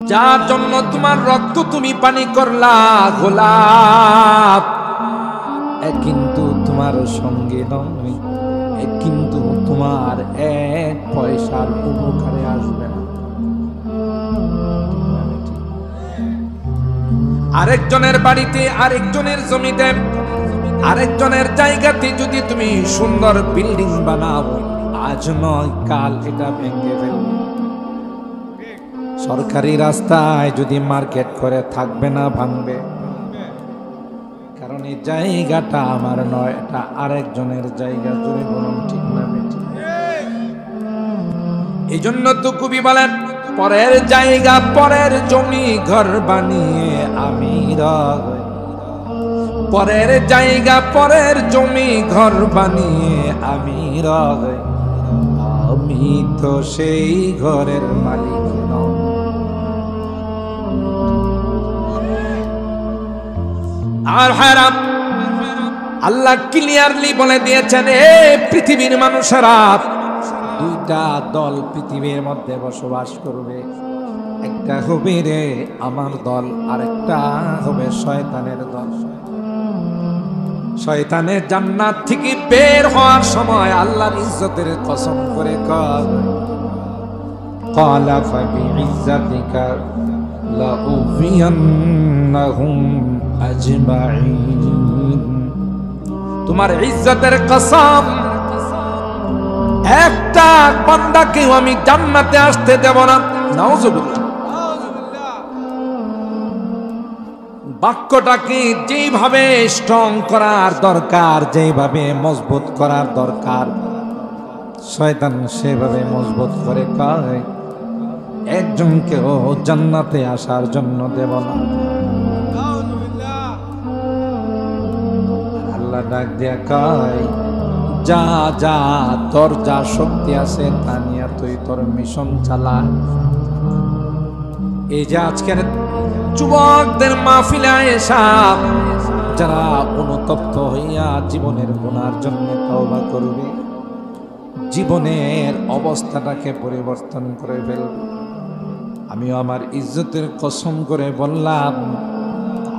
যার জন্য তোমার রক্ত তুমি পানি করলা গোলাপ, কিন্তু তোমার সঙ্গে নয়, কিন্তু তোমার এক পয়সার উপকারে আসবে না। আরেকজনের বাড়িতে, আরেকজনের জমিতে, আরেকজনের জায়গাতে যদি তুমি সুন্দর বিল্ডিং বানাও, আজ নয় কাল এটা ভেঙে ফেলবে। সরকারি রাস্তায় যদি মার্কেট করে থাকবে না, ভাঙবে। কারণ এই জায়গাটা আমার নয়, এটা আরেকজনের জায়গা। জুড়ে বলুন ঠিক না বেঠিক? এই জন্য তো কবি বলেন, পরের জায়গা পরের জমি ঘর বানিয়ে আমি রই, পরের জায়গা পরের জমি ঘর বানিয়ে আমি রই, আমি তো সেই ঘরের মালিক নই। আর হারাম আল্লাহ ক্লিয়ারলি বলে দিয়েছেন, এ পৃথিবীর মানুষেরা, দুইটা দল পৃথিবীর মধ্যে বসবাস করবে। একটা হবে রে আমার দল, আরেকটা হবে শয়তানের দল। শয়তানের জান্নাত থেকে বের হওয়ার সময় আল্লাহর ইজ্জতের কসম করে কয়, ক্বালা ফাবিইজ্জাতিকা লাউযিয়ান্নাহুম আজমাইন। তোমার ইজ্জতের কসম, একটা বান্দাকেও আমি জান্নাতে আসতে দেব না। নাউযুবিল্লাহ। বাক্যটাকে যেভাবে স্ট্রং করার দরকার, যেভাবে মজবুত করার দরকার, শয়তান সেভাবে মজবুত করে কয়, একজনকেও জান্নাতে আসার জন্য দেব না। আল্লাহ ডাক দিয়া কয়, যা যা তোর যা শক্তি আছে তা নিয়ে তুই তোর মিশন চালা। এই যে আজকের যুবকদের মাহফিলে এসা যারা অনুতপ্ত হইয়া জীবনের গুনার জন্য তওবা করবে, জীবনের অবস্থাটাকে পরিবর্তন করে ফেলবে, আমিও আমার ইজ্জতের কসম করে বললাম,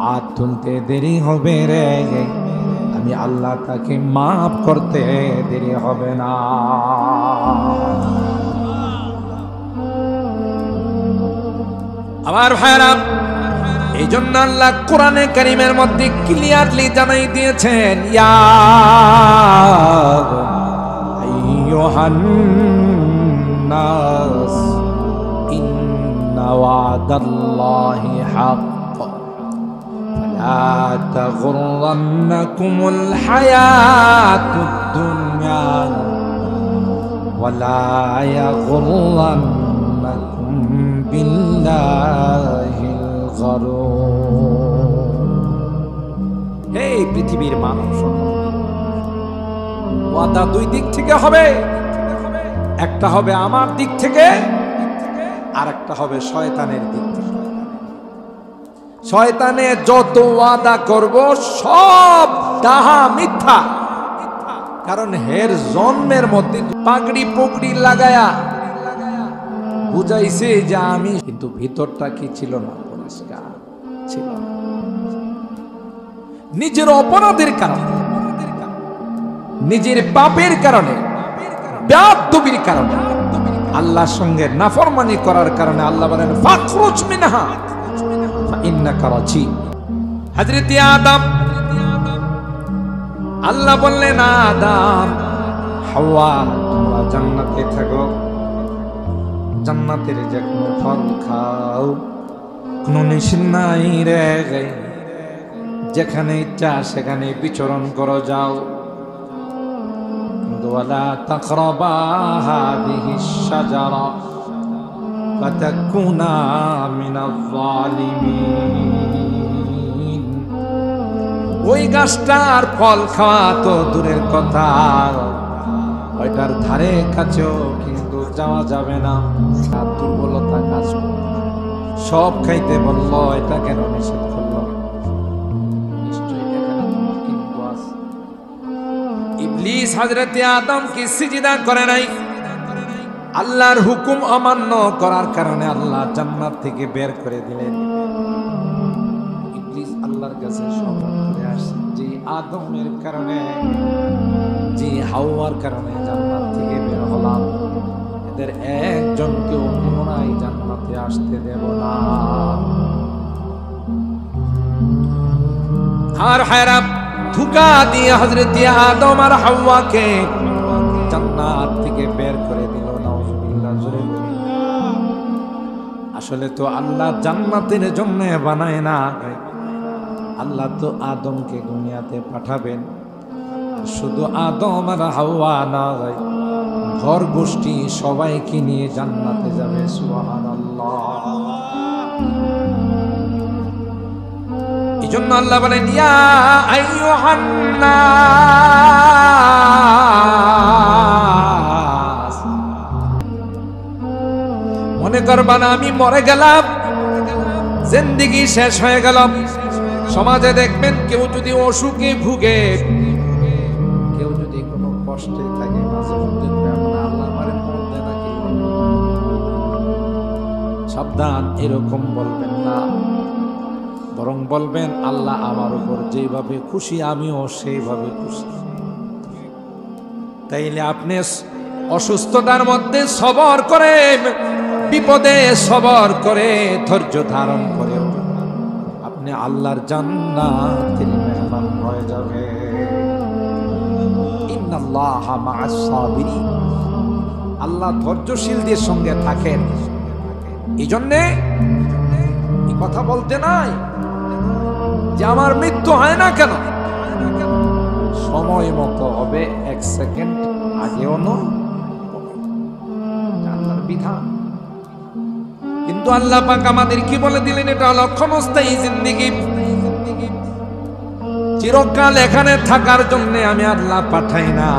হাত তুলতে দেরি হবে রে, আমি আল্লাহ তাকে মাফ করতে দেরি হবে না। আমার ভাইরা, এই জন্য আল্লাহ কোরআনে কারীমের মধ্যে ক্লিয়ারলি জানাই দিয়েছেন, ইয়া আইয়ুহান নাস ইন্না ওয়াদাল্লাহি হক ফালা তাগুররান্নাকুমুল হায়াতুদ দুনিয়া ওয়ালা ইয়াগুররান্নাকুম বিল্লাহিল গারুর। হে পৃথিবীর মানুষ, ওয়াদা দুই দিক থেকে হবে। একটা হবে আমার দিক থেকে, আর একটা হবে শয়তানের দিক থেকে। শয়তানে যত ওয়াদা করব সব ডাহা মিথ্যা। কারণ হের জন্মের মধ্যে পাগড়ি পুগড়ি লাগায়া বুঝাইছে যে আমি, কিন্তু ভিতরটা কি ছিল না, পরিষ্কার ছিল। নিজের অপরাধের কারণে, নিজের পাপের কারণে, বেয়াদবির কারণে, আল্লাহর সঙ্গে নাফরমানি করার কারণে আল্লাহ বলেন ফাখরুজ মিনহা ফাইন্নাকা রাজিম। হযরত আদম, আল্লাহ বললেন আদম হাওয়া তোমরা জান্নাতে থাকো, জান্নাতের যে কোনো ফল খাও, কোনো নিষেধ নাই রে, যেখানে ইচ্ছা সেখানে বিচরণ করো যাও, কিন্তু ওয়ালা তাকরাবা হাদিহিশ শাজারা ফাতাকুনা মিনাল যালিমিন। ওই গাছটার ফল খাওয়া তো দূরের কথা, ওইটার ধারে কাছেও কিন্তু যাওয়া যাবে না। দুর্বলতা কাজ সব খাইতে বলল, এটা কেন নিষেধ করলো? নিশ্চয়ই এখানে তোমার কিন্তু আছে। ইবলিস হযরত আদম কি সিজদা করে নাই, আল্লাহর হুকুম অমান্য করার কারণে আল্লাহ জান্নাত থেকে বের করে দিলেন। ইবলিস আল্লাহর কাছে শপথ করে আসছে যে আদমের কারণে, যে হাওয়ার কারণে জান্নাত থেকে বের হলাম, এদের একজনকেও পুনরায় জান্নাতে আসতে দেব না। আর হায়রাম ধোঁকা দিয়ে হযরত আদম আর হাওয়াকে জান্নাত থেকে বের করে দিল। নাউজুবিল্লাহ, জোরে বলি। আসলে তো আল্লাহ জান্নাতের জন্য বানায় না, আল্লাহ তো আদমকে দুনিয়াতে পাঠাবেন। শুধু আদম আর হাওয়া না, ঘর গোষ্ঠী সবাইকে নিয়ে জান্নাতে যাবে। সুবহানাল্লাহ। এই জন্য আল্লাহ বলেন ইয়া আইয়ুহান নাস, মনে করবা না আমি মরে গেলাম, জিন্দেগি শেষ হয়ে গেল। সমাজে দেখবেন কেউ যদি অসুখে ভুগে, কেউ যদি কোনো কষ্টে থাকে, মাঝে মধ্যে আল্লাহ আমারে মরতে নাকি। সাবধান, এরকম বলবেন না, বরং বলবেন আল্লাহ আমার উপর যেভাবে খুশি আমিও সেইভাবে খুশি। তাইলে আপনি অসুস্থতার মধ্যে সবর করে, বিপদে সবর করে, ধৈর্য ধারণ করে আপনি আল্লাহর জান্নাতের মেহমান হয়ে যাবে। ইন্নাল্লাহা মা'আস সাবিরিন, আল্লাহ ধৈর্যশীলদের সঙ্গে থাকেন। এই জন্যে এই কথা বলতে নাই যে আমার মৃত্যু হয় না কেন, সময় মতো হবে, এক সেকেন্ড আগেও নয়, আল্লাহর বিধান। কিন্তু আল্লাহ পাক আমাদের কি বলে দিলেন, এটা হলো ক্ষণস্থায়ী জিন্দেগি, চিরকাল এখানে থাকার জন্য আমি আল্লাহ পাঠাই না।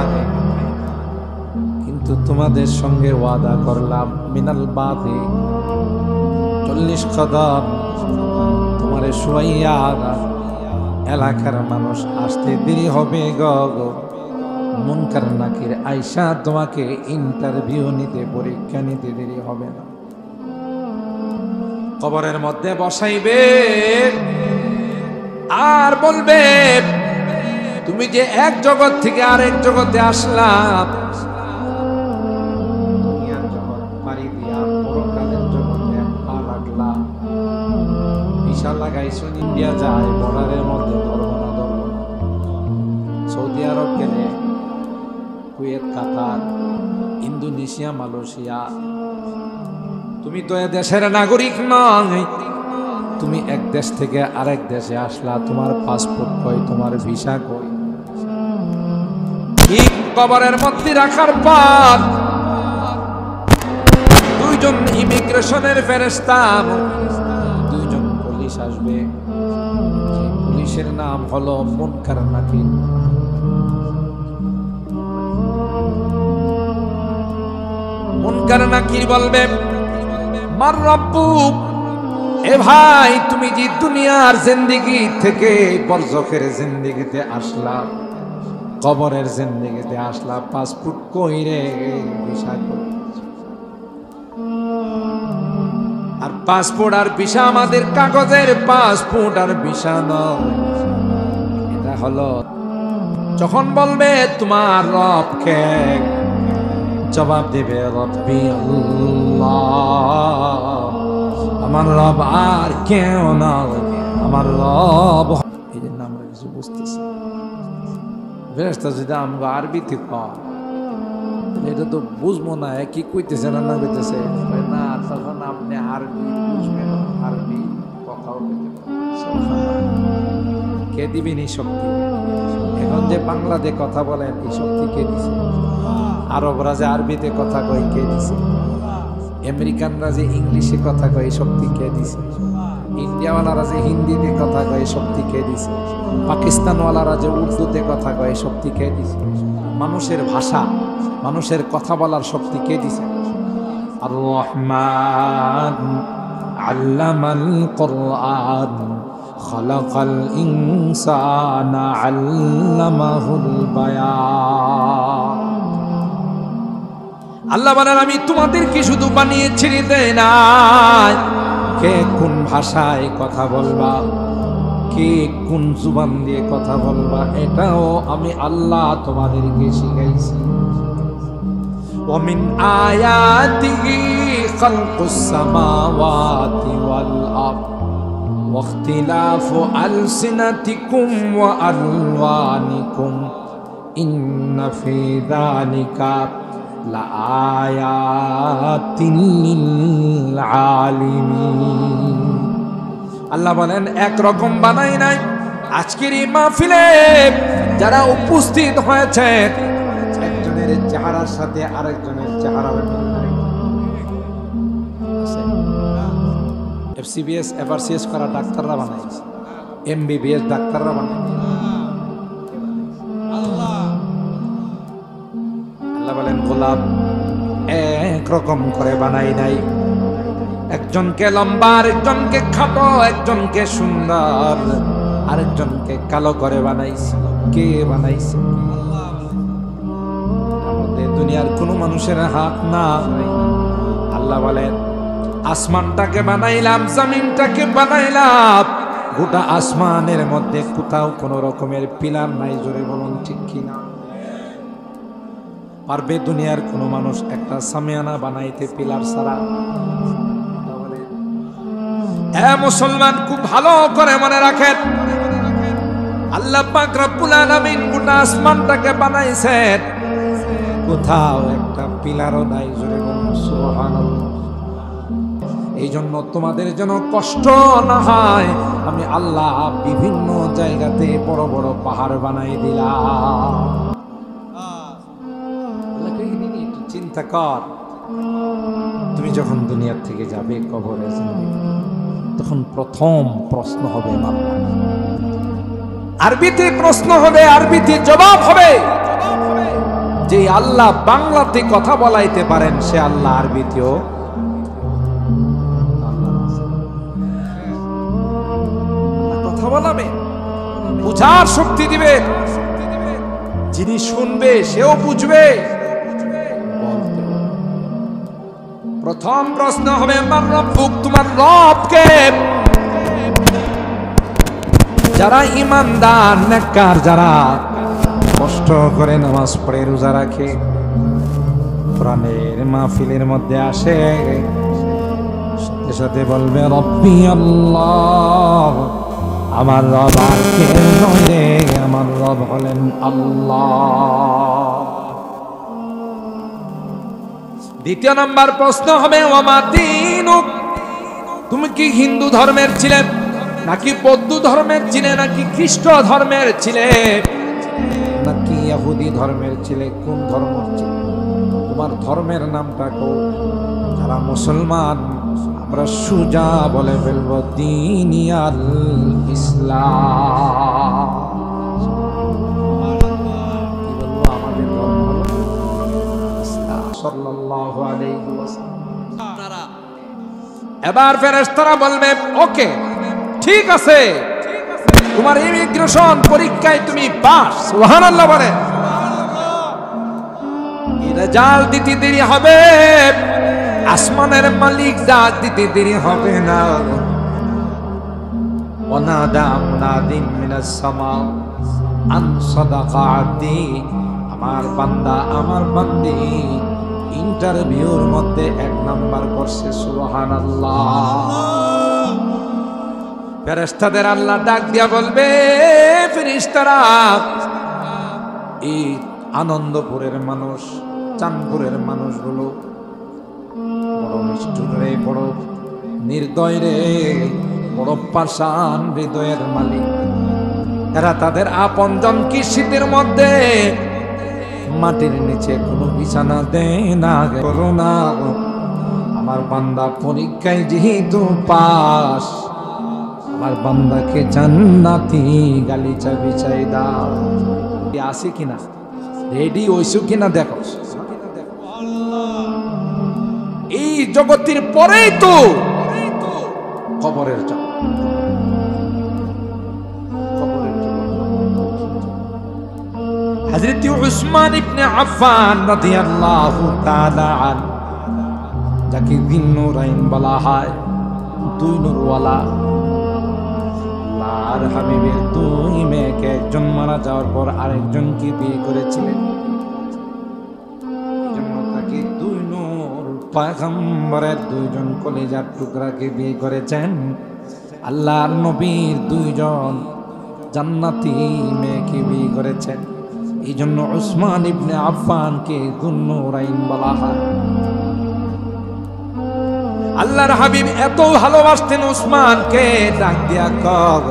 কিন্তু তোমাদের সঙ্গে ওয়াদা করলাম মিনাল বাদি 40 কদম তোমারে শুয়াইয়া এলাকার মানুষ আসতে দেরি হবে গো। মুনকার নাকির আয়সা তোমাকে ইন্টারভিউ নিতে, পরীক্ষা নিতে দেরি হবে না। কবরের মধ্যে বসাইবে আর বলবে তুমি যে এক জগৎ থেকে আরেক জগতে আসলাম, দুনিয়ার জগৎ পাড়ি দিয়া পরকালের জগতে পা লাগলা, ভিসা লাগাইছো ইন্ডিয়া যায়, বর্ডারের মধ্যে ধরবো না ধরবো না। সৌদি আরব গেলে, কুয়েত, কাতার, ইন্দোনেশিয়া, মালয়েশিয়া, তুমি তো এ দেশের নাগরিক নয়, তুমি এক দেশ থেকে আরেক দেশে আসলা, তোমার পাসপোর্ট কই, তোমার ভিসা কই। ঠিক কবরের মধ্যে রাখার পর দুইজন ইমিগ্রেশনের ফেরেশতা, দুইজন পুলিশ আসবে, পুলিশের নাম হলো মুনকার নাকির। মুনকার নাকির বলবে মার রব্বুক, এ ভাই তুমি যে দুনিয়ার জিন্দেগি থেকে বরজখের জিন্দেগিতে আসলা, কবরের জিন্দেগিতে আসলা, পাসপোর্ট কই রে, ভিসা কই? আর পাসপোর্ট আর ভিসা আমাদের কাগজের পাসপোর্ট আর ভিসা নয়, এটা হলো যখন বলবে তোমার রবকে, জবাব দেবে রব্বি আল্লাহ, আমার রব আর কেউ না, আমার রব। এই জন্য আমরা কিছু বুঝতেছি, ফেরেশতা যদি আমরা আরবিতে কয় এটা তো বুঝবো না, কি কইতেছে না না কইতেছে না, তখন আপনি আরবি বুঝবেন, আরবি কথাও কে দিবেন এই শক্তি? এখন যে বাংলাতে কথা বলেন এই শক্তি কে দিছে? আরবরা যে আরবিতে কথা কয় কে দিছে? আমেরিকানরা যে ইংলিশে কথা কয় এই শক্তি কে দিছে? ইন্ডিয়াওয়ালারা যে হিন্দিতে কথা কয় এই শক্তি কে দিছে? পাকিস্তানওয়ালারা যে উর্দুতে কথা কয় এই শক্তি কে দিছে? মানুষের ভাষা, মানুষের কথা বলার শক্তি কে দিছে? আর রহমান আল্লামাল কুরআন খালাকাল ইনসানা আল্লামাহুল বায়ান। আল্লাহ বলেন আমি তোমাদেরকে শুধু বানিয়ে ছেড়ে দেই নাই, কে কোন ভাষায় কথা বলবা, কে কোন জুবান দিয়ে কথা বলবা, এটাও আমি আল্লাহ তোমাদেরকে শিখাইছি। ومن آياته خلق السماوات والأرض واختلاف ألسنتكم وألوانكم إن في ذلك لآيات للعالمين। আল্লাহ বলেন একরকম বানাই নাই। আজকের এই মাহফিলে যারা উপস্থিত হয়েছে, একজনের চেহারার সাথে আরেকজনের চেহারার মিল নাই। এফসিবিএস এফআরসিএস করা ডাক্তাররা বানাইছে, এমবিবিএস ডাক্তাররা বানাইছে। আল্লাহ বলেন গোলাপ একরকম করে বানাই নাই। একজনকে লম্বা, আরেকজনকে খাটো, একজনকে সুন্দর, আরেকজনকে কালো করে বানাইছে। কে বানাইছে? দুনিয়ার কোন মানুষের হাত না। আল্লাহ বলেন আসমানটাকে বানাইলাম, জমিনটাকে বানাইলাম, গোটা আসমানের মধ্যে কোথাও কোন রকমের পিলার নাই। জোরে বলুন ঠিক কিনা? পারবে দুনিয়ার কোন মানুষ একটা সামিয়ানা বানাইতে পিলার ছাড়া? মুসলমান খুব ভালো করে মনে রাখেন, আল্লাহ পাক রব্বুল আলামিন গোটা আসমানটাকে বানাইছেন, কোথাও একটা পিলারও নাই। জোরে বলুন সুবহানাল্লাহ। এই জন্য তোমাদের যেন কষ্ট না হয়, আমি আল্লাহ বিভিন্ন জায়গাতে বড় বড় পাহাড় বানাই দিলাম। একটু চিন্তা কর, তুমি যখন দুনিয়ার থেকে যাবে কবরে যাবে, তখন প্রথম প্রশ্ন হবে বাবা, আরবিতে প্রশ্ন হবে, আরবিতে জবাব হবে। যে আল্লাহ বাংলাতে কথা বলাইতে পারেন, সে আল্লাহ আরবিতেও কথা বলাবে, বুঝার শক্তি দিবে। যিনি শুনবে সেও বুঝবে। প্রথম প্রশ্ন হবে মান রব্বুক, তোমার রব কে? যারা ঈমানদার নেককার, যারা কষ্ট করে নামাজ পড়ে রোজা রাখে, কোরআনের মাহফিলের মধ্যে আসে, সাথে সাথে বলবে রব্বি আল্লাহ, আমার রব আর কেউ নয়, আমার রব হলেন আল্লাহ। দ্বিতীয় নাম্বার প্রশ্ন হবে ওমা দীনুক, তুমি কি হিন্দু ধর্মের ছিলে, নাকি বৌদ্ধ ধর্মের ছিলে, নাকি খ্রিস্ট ধর্মের ছিলে, নাকি ইহুদি ধর্মের ছিলে? কোন ধর্ম ছিল? তোমার ধর্মের নামটা কো। যারা মুসলমান আমরা সুজা বলে ফেলবো দীনিয়াল ইসলাম। কি বলবো? আমাদের ধর্ম হলো ইসলাম সাল্লাল্লাহু আলাইহি ওয়াসাল্লাম। এবার ফেরেশতারা বলবে ওকে ঠিক আছে, তোমার ইমিগ্রেশন পরীক্ষায় তুমি পাস। সুবহানাল্লাহ বলে। রেজাল্ট দিতে দেরি হবে, আসমানের মালিক ডাক দিতে দেরি হবে না। ওয়ানাদা মুনাদিন মিনাস সামা আন সাদাকা আবদি, আমার বান্দা আমার বান্দি ইন্টারভিউর মধ্যে 1 নাম্বার করছে। সুবহানাল্লাহ। ফেরেশতাদের আল্লাহ ডাক দিয়া বলবে, ফেরেশতারা এই আনন্দপুরের মানুষ, চাঁদপুরের মানুষগুলো বড় নিষ্ঠুর রে, বড় নির্দয় রে, বড় পাষাণ হৃদয়ের মালিক। এরা তাদের আপনজন কি শীতের মধ্যে মাটির নিচে কোনো বিছানা দেয় না। করোনা আমার বান্দা পরীক্ষায় যেহেতু পাস, আমার বান্দাকে জান্নাতি গালিচা বিছাই দাও। আসি কিনা, রেডি হইছো কিনা দেখো। এই জগতের পরেই তো কবরের জগৎ। হযরত উসমান ইবনে আফফান রাদিয়াল্লাহু তাআলা আন, যাকে যিন্নুরাইন বলা হয়, দুই নূরওয়ালা, আল্লাহর হাবিবের দুই মেয়েকে একজন মারা যাওয়ার পর আরেকজনকে বিয়ে করেছিলেন। এজন্য তাকে দুই নূর পয়গম্বরের দুইজন কলিজার টুকরাকে বিয়ে করেছেন। আল্লাহর নবীর দুইজন জান্নাতি মেয়েকে বিয়ে করেছেন। এই জন্য উসমান ইবনে আফফানকে যুন্নুরাইন বলা হয়। আল্লাহর হাবিব এত ভালোবাসতেন উসমানকে, ডাক দিয়া কর,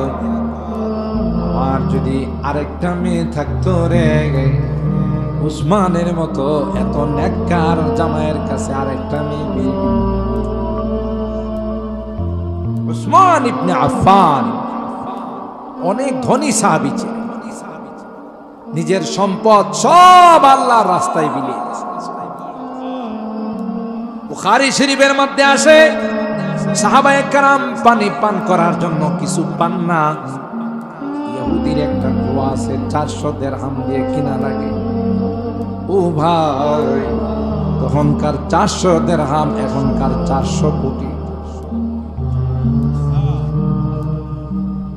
আমার যদি আরেকটা মেয়ে থাকতো রে, উসমানের মতো এত নেককার জামাইয়ের কাছে আরেকটা মেয়ে বিয়ে। উসমান ইবনে আফফান অনেক ধনী সাহাবী ছিলেন, নিজের সম্পদ সব আল্লাহর রাস্তায় বিলিয়ে দিয়েছেন। বুখারী শরীফের মধ্যে আসে, সাহাবায়ে কেরাম পানি পান করার জন্য কিছু পান না। ইহুদির একটা কুয়া আছে, 400 দিরহাম দিয়ে কিনা লাগে। ও ভাই, তখনকার 400 দিরহাম এখনকার 400 কোটি।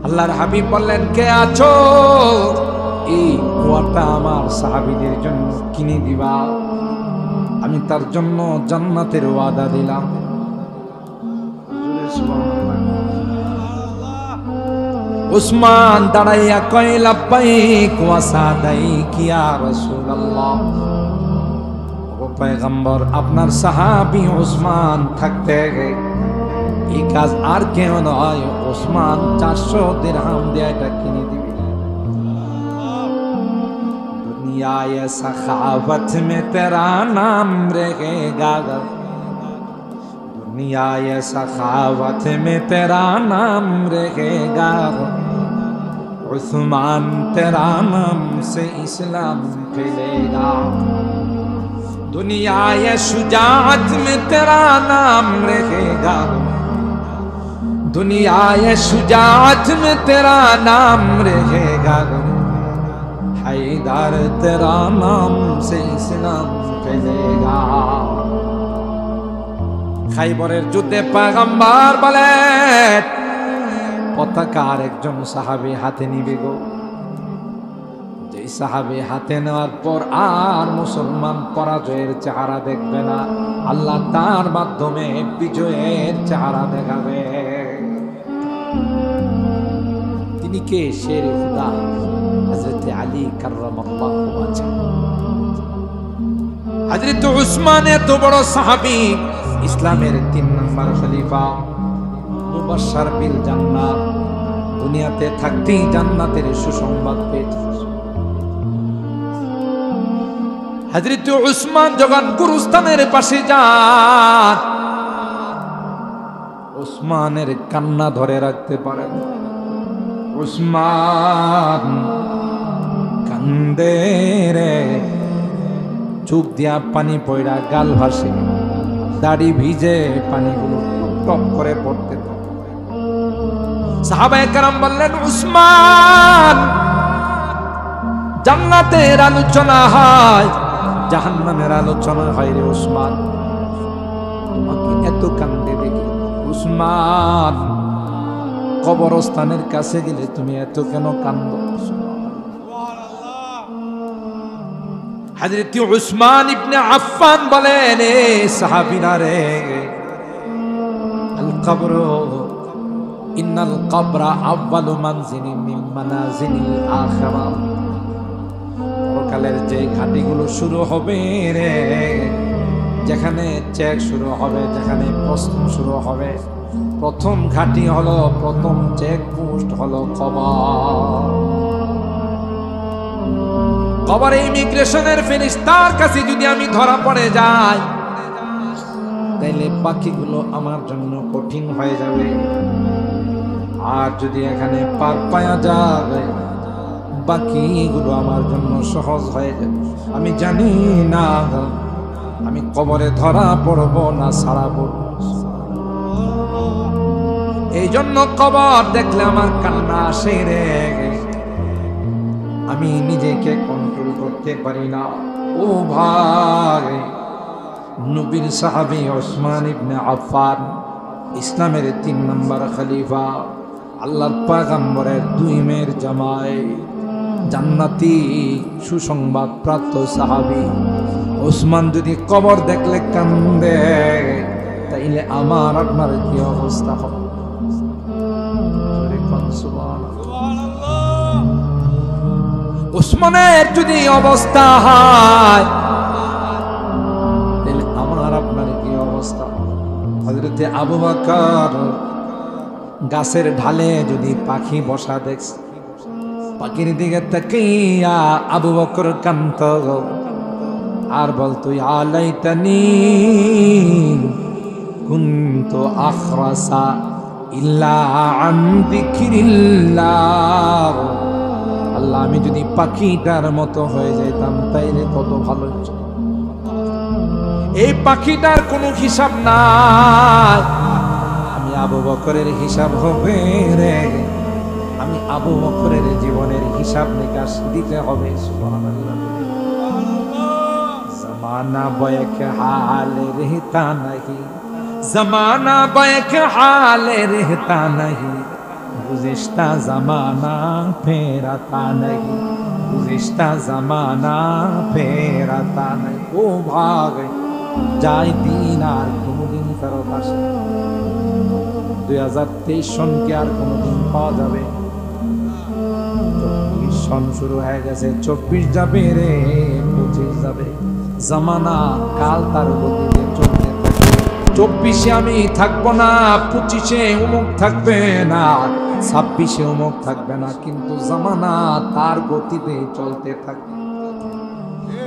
আল্লাহর হাবিব বললেন, কে আছো? এই কুয়াটা আমার সাহাবীদের জন্য কিনে দিবা, আমি তার জন্য জান্নাতের ওয়াদা দিলাম। উসমান দাঁড়াইয়া কয়, লাব্বাইক ওয়া সাদাইক ইয়া রাসূলুল্লাহ। ও পয়গম্বর, আপনার সাহাবী উসমান থাকতে এই কাজ আর কেউ নয়, উসমান 400 দিরহাম দিয়ে এটা কিনে দিবে। दुनिया ये सखावत में तेरा नाम रहेगा, दुनिया ये सखावत में तेरा नाम रहेगा, उस्मान तेरा नाम से इस्लाम फैलेगा, दुनिया ये शुजाअत में तेरा नाम रहेगा, दुनिया ये शुजाअत में तेरा नाम रहेगा, हैदर तेरा नाम से इस्लाम फैलेगा। খাইবরের যুদ্ধে পয়গম্বর বলেন, পতাকা আরেকজন সাহাবী হাতে নিবে গো। যেই সাহাবী হাতে নেওয়ার পর আর মুসলমান পরাজয়ের চেহারা দেখবে না, আল্লাহ তার মাধ্যমে বিজয়ের চেহারা দেখাবে। তিনি কে? শের খুদা হযরত আলী কাররামাল্লাহু ওয়াজহু। হযরত উসমান এত বড় সাহাবী, ইসলামের 3 নম্বর খলিফা, মুবাশশার বিল জান্নাত, দুনিয়াতে থাকতেই জান্নাতের সুসংবাদ পেয়েছেন। হযরত উসমান যখন গুরুস্থানের পাশে যান, উসমানের কান্না ধরে রাখতে পারেন। উসমান কান্দে রে, চোখ দিয়া পানি পড়া, গাল ভাসে, দাড়ি ভিজে, পানিগুলো টপ করে পড়তে থাকে। সাহাবায়ে কেরাম বললেন, উসমান, জান্নাতের আলোচনা হয়, জাহান্নামের আলোচনা হয় রে উসমান, তোমাকে এত কান্দে দেখি। উসমান, কবরস্থানের কাছে গেলে তুমি এত কেন কান্দো? হযরত উসমান ইবনে আফফান বলেন, এ সাহাবীরা রে, আল কবর ইন্নাল কবরা আউয়ালু মানজিলিন মিন মানাজিলিল আখিরা। পরকালের যে ঘাটিগুলো শুরু হবে রে, যেখানে চেক শুরু হবে, যেখানে প্রশ্ন শুরু হবে, প্রথম ঘাটি হলো, প্রথম চেক পোস্ট হলো কবর। কবরে ইমিগ্রেশনের ফেরেশতার কাছে যদি আমি ধরা পড়ে যাই, তাইলে বাকিগুলো আমার জন্য কঠিন হয়ে যাবে। আর যদি এখানে পার পাওয়া যায়, বাকিগুলো আমার জন্য সহজ হয়ে যাবে। আমি জানি না আমি কবরে ধরা পড়ব না ছাড়া পড়ব। এই জন্য কবর দেখলে আমার কান্না আসে রে, আমি নিজেকে কন্ট্রোল করতে করতে পারি না। ও ভাই, নবীর সাহাবী ওসমান ইবনে আফফান, ইসলামের 3 নম্বর খলিফা, আল্লাহর পয়গম্বরের 2 মেয়ের জামাই, জান্নাতি সুসংবাদ প্রাপ্ত সাহাবী ওসমান যদি কবর দেখলে কান্দে, তাইলে আমার আপনার কি অবস্থা হবে? ওসমানের যদি অবস্থা হয়, তাহলে আমার আপনার কি অবস্থা? হযরতে আবু বকর গাছের ঢালে যদি পাখি বসা দেখছে, পাখির দিকে তাকিয়া আবু বকর কাঁদতো আর বলতো, ইয়া লাইতানি কুনতু আখরাসা ইল্লা আন যিকরিল্লাহ। আল্লাহ, আমি যদি পাখিটার মতো হয়ে যাইতাম তাইলে কত ভালো হতো। এই পাখিটার কোনো হিসাব নাই, আমি আবু বকরের হিসাব হবে রে, আমি আবু বকরের জীবনের হিসাব নিকাশ দিতে হবে। সুবহানাল্লাহ। জমানা বয়ক হালে রহতা নাহি, জমানা বয়ক হালে রহতা নাহি, গুज़िश्ता ज़माना फिर आता नहीं, गुज़िश्ता ज़माना फिर आता नहीं। ও ভাগ যায় দিন আর কোনদিন ফেরত আসে। 2023 সনকে আর কোনদিন পাওয়া যাবে? 24 সন শুরু হয়ে গেছে, 24 যাবে রে, 25 যাবে। জামানা কাল তার গতিতে চলতে থাকে। 24-এ আমি থাকবো না, 25-এ অমুক থাকবে না, 26-এ অমুক থাকবে না, কিন্তু জামানা তার গতিতে চলতে থাকে।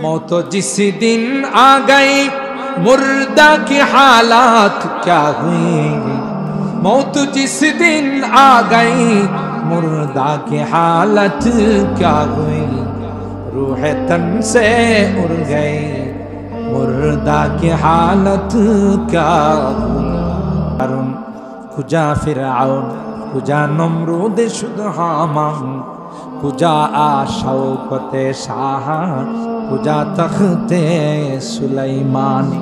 मौत जिस दिन आ गई मुर्दा की हालात क्या हुई, मौत जिस दिन आ गई मुर्दा की हालत क्या हुई, रूह तन से उड़ गई मुर्दा की हालत क्या हुई। কারণ কুজা ফিরআউন, কুজা নমরুদ শুধু হামান, কুজা আশাউকতে শাহ, কুজা তখতে সুলাইমানি।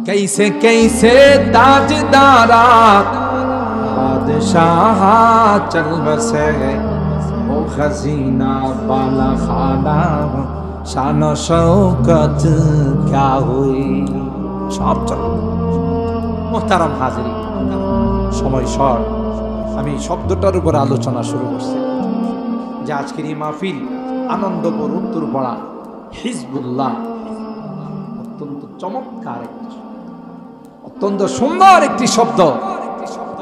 कैसे कैसे ताजदारा बादशाह चल बसे, ओ खजीना बाला खाना शान शौकत क्या हुई। সব চল। মোহতারাম হাজিরি, সময় শর্ট, আমি শব্দটার উপর আলোচনা শুরু করছি যে আজকের এই মাহফিল আনন্দপুর উত্তরপাড়া হিজবুল্লাহ অত্যন্ত চমৎকার একটি, অত্যন্ত সুন্দর একটি শব্দ।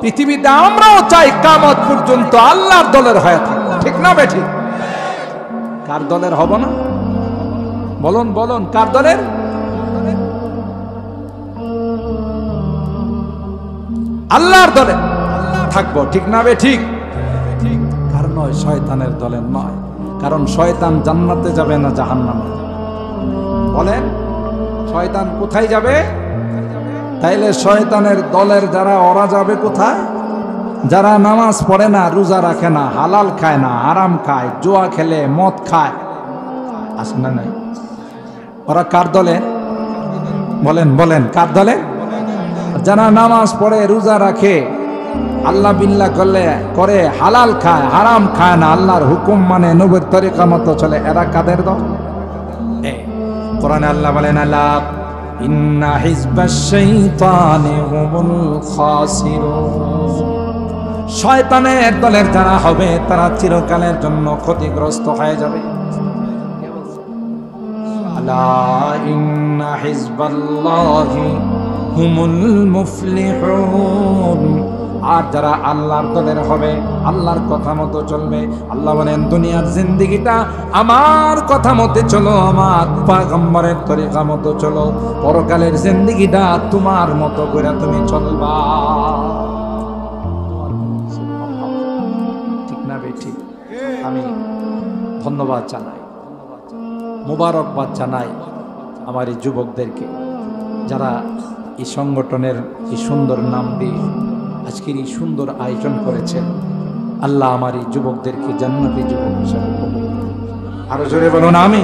পৃথিবীতে আমরাও চাই কিয়ামত পর্যন্ত আল্লাহর দলের হয়ে থাকবো, ঠিক না বেঠিক? কার দলের হব না? বলুন বলুন, কার দলের? আল্লাহর দলে থাকবো, ঠিক না বেঠিক? কারণ নয়, শয়তানের দলের নয়। কারণ শয়তান জান্নাতে যাবে না জাহান্নামে। বলেন, শয়তান কোথায় যাবে? তাইলে শয়তানের দলের যারা, ওরা যাবে কোথায়? যারা নামাজ পড়ে না, রোজা রাখে না, হালাল খায় না, হারাম খায়, জুয়া খেলে, মদ খায়, আছে না নাই? ওরা কার দলে? বলেন বলেন, কার দলে? যারা নামাজ পড়ে, রোজা রাখে, আল্লাহ বিল্লাহ করে, হালাল খায়, হারাম খায় না, আল্লাহর হুকুম মানে, নবীর তরিকা মতো চলে, এরা কাদের দল? কোরআনে আল্লাহ বলেন, আলা ইন্না হিজবাশ শাইতানি হুমুল খাসিরুন। শয়তানের দলের যারা হবে তারা চিরকালের জন্য ক্ষতিগ্রস্ত হয়ে যাবে। আলা ইন্না হিজবাল্লাহি হুমুল মুফলিহুন। আর যারা আল্লাহর দলের হবে, আল্লাহর কথা মতো চলবে, আল্লাহ বলেন দুনিয়ার জিন্দেগিটা আমার কথা মতে চলো, আমার পয়গম্বরের তরিকা মতো চলো, পরকালের জিন্দেগিটা তোমার মতো করে তুমি চলবা, ঠিক না বেঠিক? আমি ধন্যবাদ জানাই, মোবারকবাদ জানাই আমার এই যুবকদেরকে, যারা এই সংগঠনের এই সুন্দর নাম দিয়ে আজকের এই সুন্দর আয়োজন করেছেন। আল্লাহ আমার এই যুবকদেরকে জান্নাতি যুবক হিসেবে কবুল করুন। আরো জোরে বলুন আমিন।